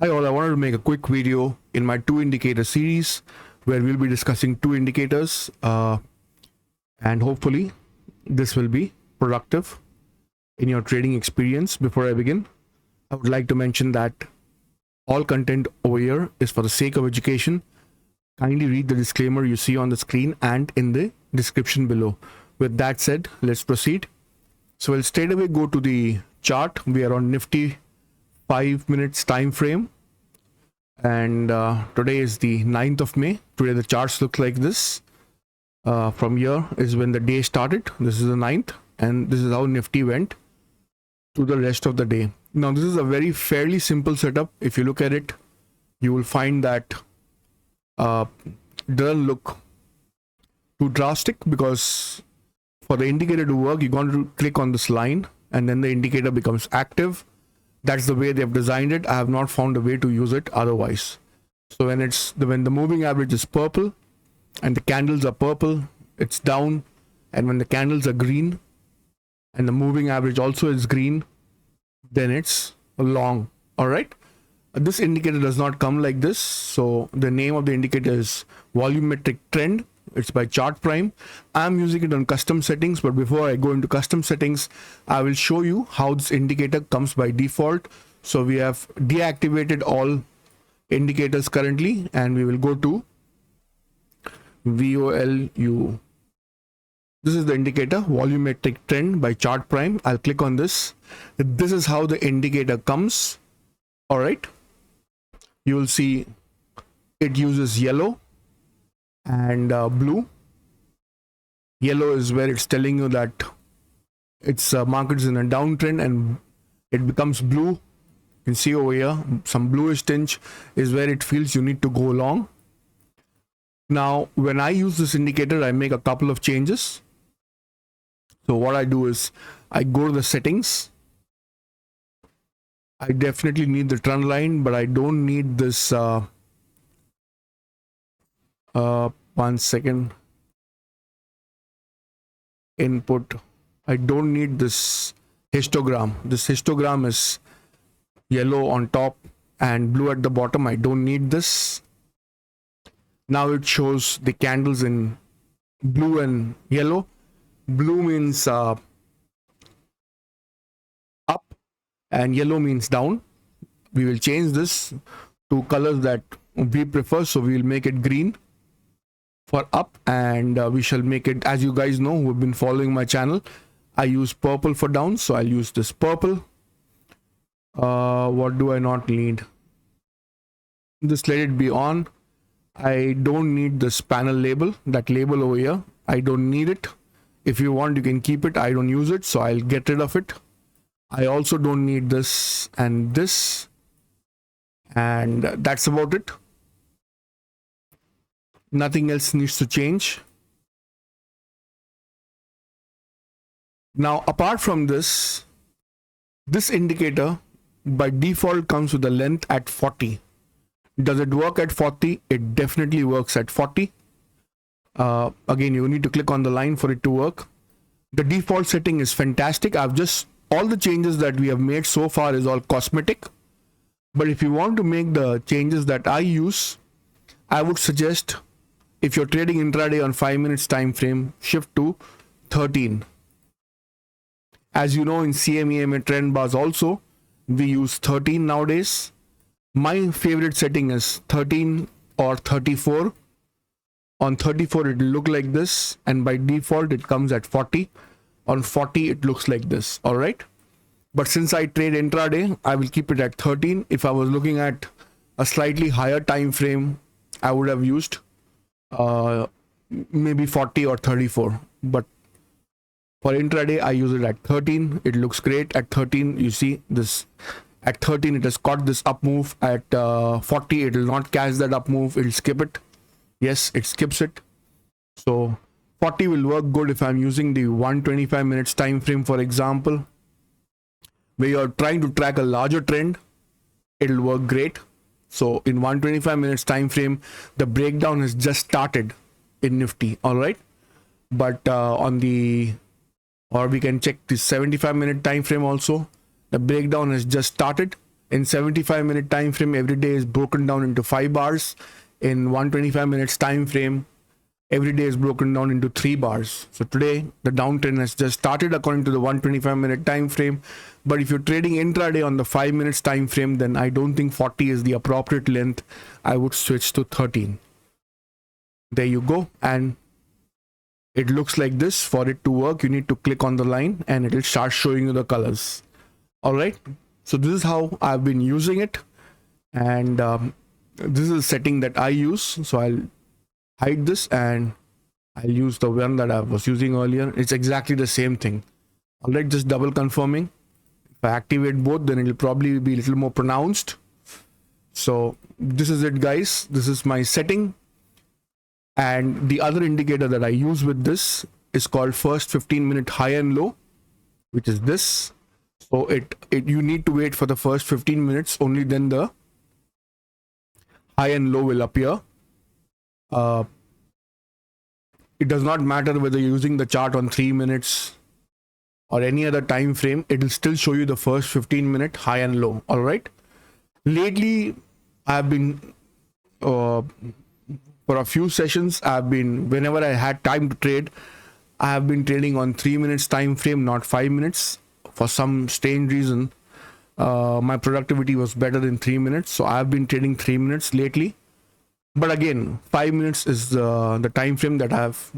Hi all, I wanted to make a quick video in my two indicator series where we'll be discussing two indicators and hopefully this will be productive in your trading experience. Before I begin, I would like to mention that all content over here is for the sake of education. Kindly read the disclaimer you see on the screen and in the description below. With that said, let's proceed. So we'll straight away go to the chart. We are on Nifty 5 minutes time frame, and today is the 9th of May. Today the charts look like this. From here is when the day started. This is the 9th, and this is how Nifty went to the rest of the day. Now this is a very fairly simple setup. If you look at it, you will find that doesn't look too drastic, because for the indicator to work, you're going to click on this line and then the indicator becomes active. That's the way they've designed it. I have not found a way to use it otherwise. So when the moving average is purple and the candles are purple, it's down. And when the candles are green and the moving average also is green, then it's long. All right. This indicator does not come like this. So the name of the indicator is volumetric trend. It's by Chart Prime. I'm using it on custom settings, but before I go into custom settings, I will show you how this indicator comes by default. So we have deactivated all indicators currently, and we will go to VOLU. This is the indicator, volumetric trend by Chart Prime. I'll click on this. This is how the indicator comes. All right. You will see it uses yellow and blue. Yellow is where it's telling you that its market is in a downtrend, and it becomes blue. You can see over here some bluish tinge is where it feels you need to go long. Now when I use this indicator, I make a couple of changes. So what I do is I go to the settings. I definitely need the trend line, but I don't need this 1 second input. I don't need this histogram. This histogram is yellow on top and blue at the bottom. I don't need this. Now it shows the candles in blue and yellow. Blue means up and yellow means down. We will change this to colors that we prefer, so we will make it green for up, and we shall make it, as you guys know who have been following my channel, I use purple for down, so I'll use this purple. What do I not need? Just let it be on. I don't need this panel label, that label over here. I don't need it. If you want, you can keep it. I don't use it, so I'll get rid of it. I also don't need this and this, and that's about it. Nothing else needs to change. Now, apart from this, this indicator by default comes with a length at 40. Does it work at 40? It definitely works at 40. Again, you need to click on the line for it to work. The default setting is fantastic. All the changes that we have made so far is all cosmetic. But if you want to make the changes that I use, I would suggest, if you're trading intraday on 5 minutes time frame, shift to 13. As you know, in CME trend bars also, we use 13 nowadays. My favorite setting is 13 or 34. On 34, it will look like this, and by default, it comes at 40. On 40, it looks like this. All right. But since I trade intraday, I will keep it at 13. If I was looking at a slightly higher time frame, I would have used maybe 40 or 34, but for intraday I use it at 13. It looks great at 13. You see this at 13, it has caught this up move. At 40, it will not catch that up move. It will skip it. Yes, it skips it. So 40 will work good if I'm using the 125 minutes time frame, for example, where you're trying to track a larger trend. It'll work great. So in 125 minutes time frame, the breakdown has just started in Nifty. All right. But or we can check the 75 minute time frame also. The breakdown has just started. In 75-minute time frame, every day is broken down into 5 bars. In 125 minutes time frame, every day is broken down into 3 bars. So today the downtrend has just started according to the 125-minute time frame. But if you're trading intraday on the 5 minutes time frame, then I don't think 40 is the appropriate length. I would switch to 13. There you go. And it looks like this. For it to work, you need to click on the line and it will start showing you the colors. All right. So this is how I've been using it. And this is a setting that I use. So I'll hide this and I'll use the one that I was using earlier. It's exactly the same thing. All right, just double confirming. If I activate both, then it'll probably be a little more pronounced. So this is it, guys. This is my setting. And the other indicator that I use with this is called first 15-minute high and low, which is this. So you need to wait for the first 15 minutes, only then the high and low will appear. It does not matter whether you're using the chart on 3 minutes or any other time frame, it will still show you the first 15-minute high and low. All right. Lately, I've been for a few sessions, whenever I had time to trade, I have been trading on 3 minutes time frame, not 5 minutes. For some strange reason, my productivity was better in 3 minutes, so I've been trading 3 minutes lately. But again, 5 minutes is the time frame that I've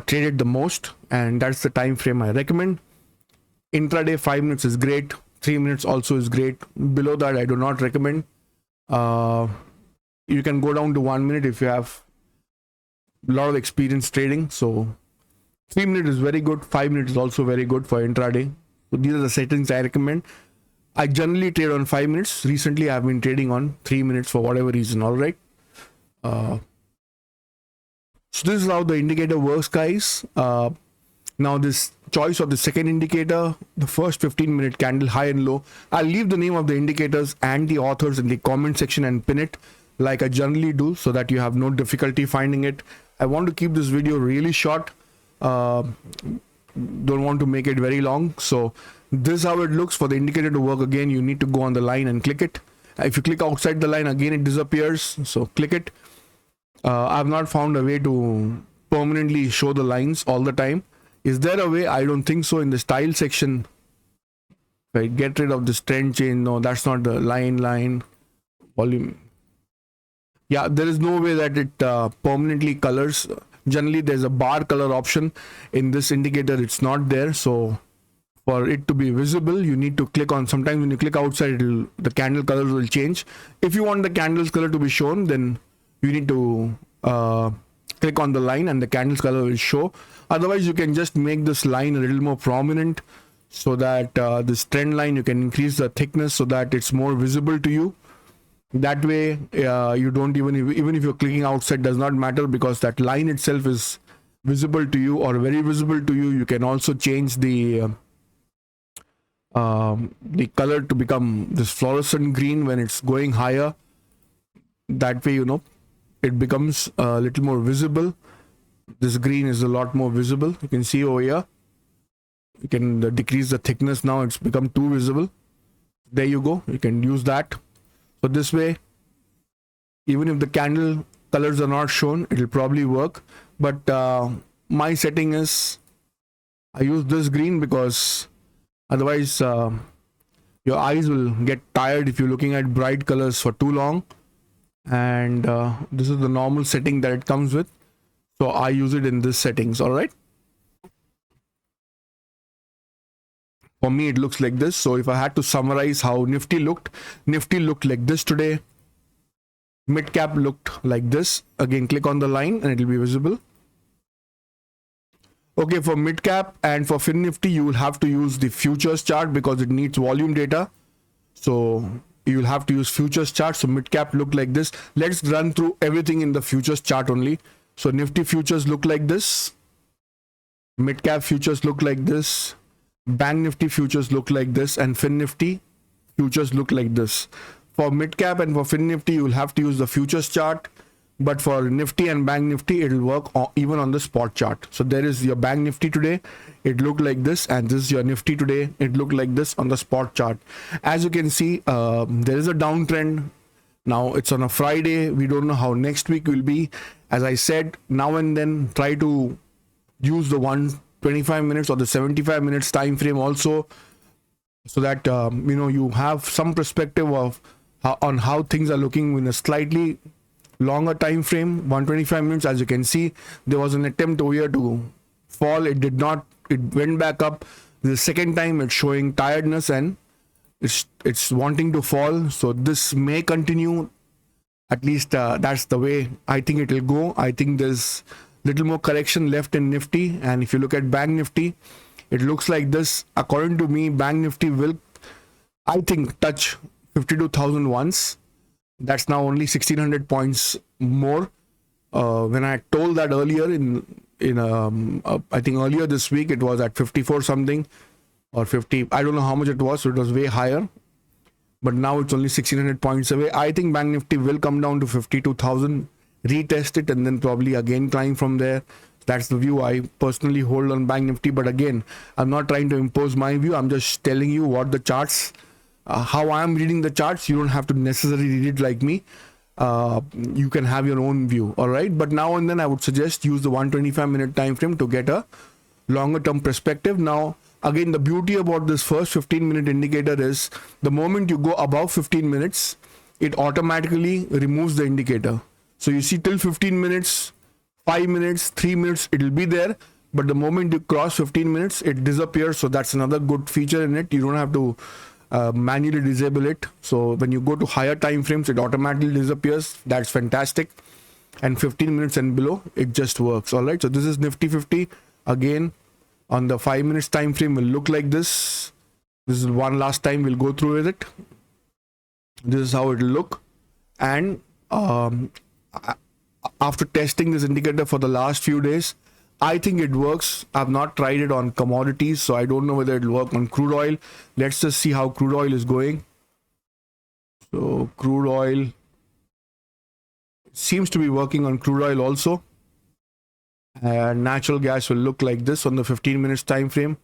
traded the most, and that's the time frame I recommend. Intraday 5 minutes is great, 3 minutes also is great. Below that, I do not recommend. You can go down to 1 minute if you have a lot of experience trading. So 3 minutes is very good, 5 minutes is also very good for intraday. So these are the settings I recommend. I generally trade on 5 minutes. Recently, I've been trading on 3 minutes for whatever reason. All right. So this is how the indicator works, guys. Now this choice of the second indicator, the first 15-minute candle high and low. I'll leave the name of the indicators and the authors in the comment section and pin it like I generally do, so that you have no difficulty finding it. I want to keep this video really short. Don't want to make it very long. So this is how it looks. For the indicator to work, again, you need to go on the line and click it. If you click outside the line, again it disappears, so click it. I've not found a way to permanently show the lines all the time. Is there a way? I don't think so. In the style section, if I get rid of this trend chain, no, that's not the line volume. Yeah, there is no way that it permanently colors. Generally, there's a bar color option. In this indicator, it's not there. So for it to be visible, you need to click on. Sometimes when you click outside, the candle colors will change. If you want the candle's color to be shown, then you need to click on the line and the candle's color will show. Otherwise, you can just make this line a little more prominent, so that this trend line, you can increase the thickness so that it's more visible to you. That way, you don't even if you're clicking outside, does not matter, because that line itself is visible to you or very visible to you. You can also change the color to become this fluorescent green when it's going higher. That way, it becomes a little more visible. This green is a lot more visible. You can see over here. You can decrease the thickness. Now it's become too visible. There you go. You can use that. So this way, even if the candle colors are not shown, it will probably work. But my setting is, I use this green because otherwise your eyes will get tired if you're looking at bright colors for too long. And this is the normal setting that it comes with. So I use it in this settings. All right. For me, it looks like this. So if I had to summarize how Nifty looked like this today. Mid cap looked like this. Again, click on the line and it will be visible. Okay, for mid cap and for Fin Nifty, you will have to use the futures chart because it needs volume data. So you will have to use futures chart. So mid cap looked like this. Let's run through everything in the futures chart only. So Nifty futures look like this. Mid cap futures look like this. Bank Nifty futures look like this, and Fin Nifty futures look like this. For mid cap and for Fin Nifty, you will have to use the futures chart. but for Nifty and Bank Nifty, it'll work even on the spot chart. So there is your Bank Nifty today, it looked like this, and this is your Nifty today, it looked like this on the spot chart. As you can see, there is a downtrend. Now it's on a Friday, we don't know how next week will be. As I said, now and then try to use the 125 minutes or the 75 minutes time frame also, so that you have some perspective of on how things are looking in a slightly longer time frame. 125 minutes, as you can see, there was an attempt over here to fall, it did not, it went back up. The second time it's showing tiredness and it's wanting to fall, so this may continue. At least that's the way I think it will go. I think there's little more correction left in Nifty, and if you look at Bank Nifty, it looks like this. According to me, Bank Nifty will, I think, touch 52,000 once. That's now only 1600 points more. When I told that earlier I think earlier this week, it was at 54 something or 50. I don't know how much it was, so it was way higher. But now it's only 1600 points away. I think Bank Nifty will come down to 52,000, retest it, and then probably again climb from there. That's the view I personally hold on Bank Nifty. But again, I'm not trying to impose my view. I'm just telling you what the charts, how I'm reading the charts. You don't have to necessarily read it like me. You can have your own view, all right? But now and then I would suggest use the 125-minute time frame to get a longer term perspective. Now, again, the beauty about this first 15-minute indicator is the moment you go above 15 minutes, it automatically removes the indicator. So you see till 15 minutes, 5 minutes, 3 minutes, it will be there. But the moment you cross 15 minutes, it disappears. So that's another good feature in it. You don't have to manually disable it. So when you go to higher time frames, it automatically disappears. That's fantastic. And 15 minutes and below, it just works. All right. So this is Nifty 50. Again, on the 5 minutes time frame will look like this. This is one last time we'll go through with it. This is how it will look. And after testing this indicator for the last few days, I think it works. I've not tried it on commodities, so I don't know whether it will work on crude oil. Let's just see how crude oil is going. So crude oil seems to be working on crude oil also. Natural gas will look like this on the 15 minutes time frame.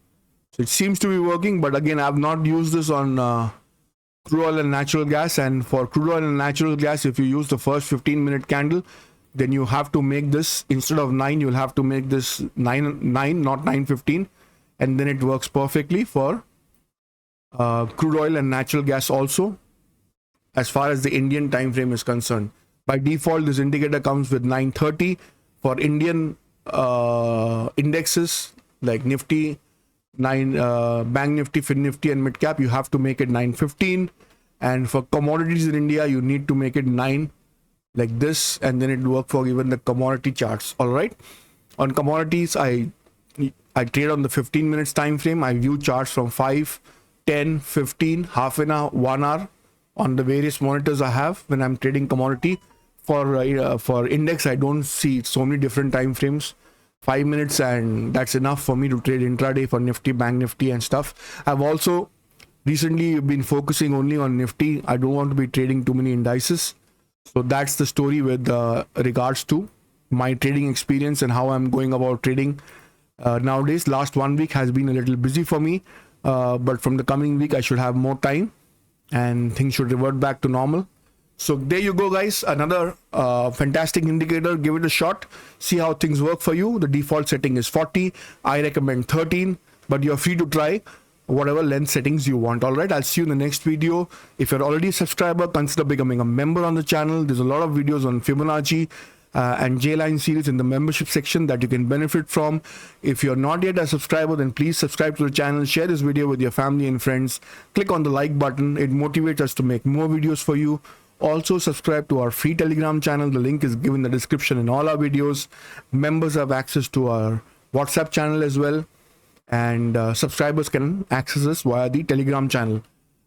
So it seems to be working, but again, I've not used this on crude oil and natural gas. And for crude oil and natural gas, if you use the first 15-minute candle, then you have to make this, instead of 9, you'll have to make this 9, not 9:15, and then it works perfectly for crude oil and natural gas also, as far as the Indian time frame is concerned. By default, this indicator comes with 9:30. For Indian indexes like Nifty, Bank Nifty, Fin Nifty, and Mid Cap, you have to make it 9:15. And for commodities in India, you need to make it 9, like this, and then it will work for even the commodity charts. All right. On commodities, I trade on the 15 minutes time frame. I view charts from 5, 10, 15, half an hour, 1 hour on the various monitors I have when I'm trading commodity. For index, I don't see so many different time frames. 5 minutes, and that's enough for me to trade intraday for Nifty, Bank Nifty, and stuff. I've also recently been focusing only on Nifty. I don't want to be trading too many indices. So that's the story with regards to my trading experience and how I'm going about trading nowadays. Last 1 week has been a little busy for me, but from the coming week I should have more time and things should revert back to normal. So there you go, guys. Another fantastic indicator. Give it a shot. See how things work for you. The default setting is 40. I recommend 13, but you're free to try whatever length settings you want. All right. I'll see you in the next video. If you're already a subscriber, consider becoming a member on the channel. There's a lot of videos on Fibonacci and J-line series in the membership section that you can benefit from. If you're not yet a subscriber, then please subscribe to the channel. Share this video with your family and friends. Click on the like button. It motivates us to make more videos for you. Also subscribe to our free Telegram channel. The link is given in the description in all our videos. Members have access to our WhatsApp channel as well, and subscribers can access us via the Telegram channel.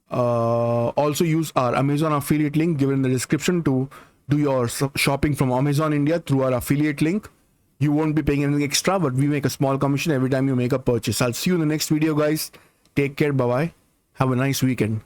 Also use our Amazon affiliate link given in the description to do your shopping from Amazon India through our affiliate link. You won't be paying anything extra, but we make a small commission every time you make a purchase. I'll see you in the next video, guys. Take care. Bye bye. Have a nice weekend.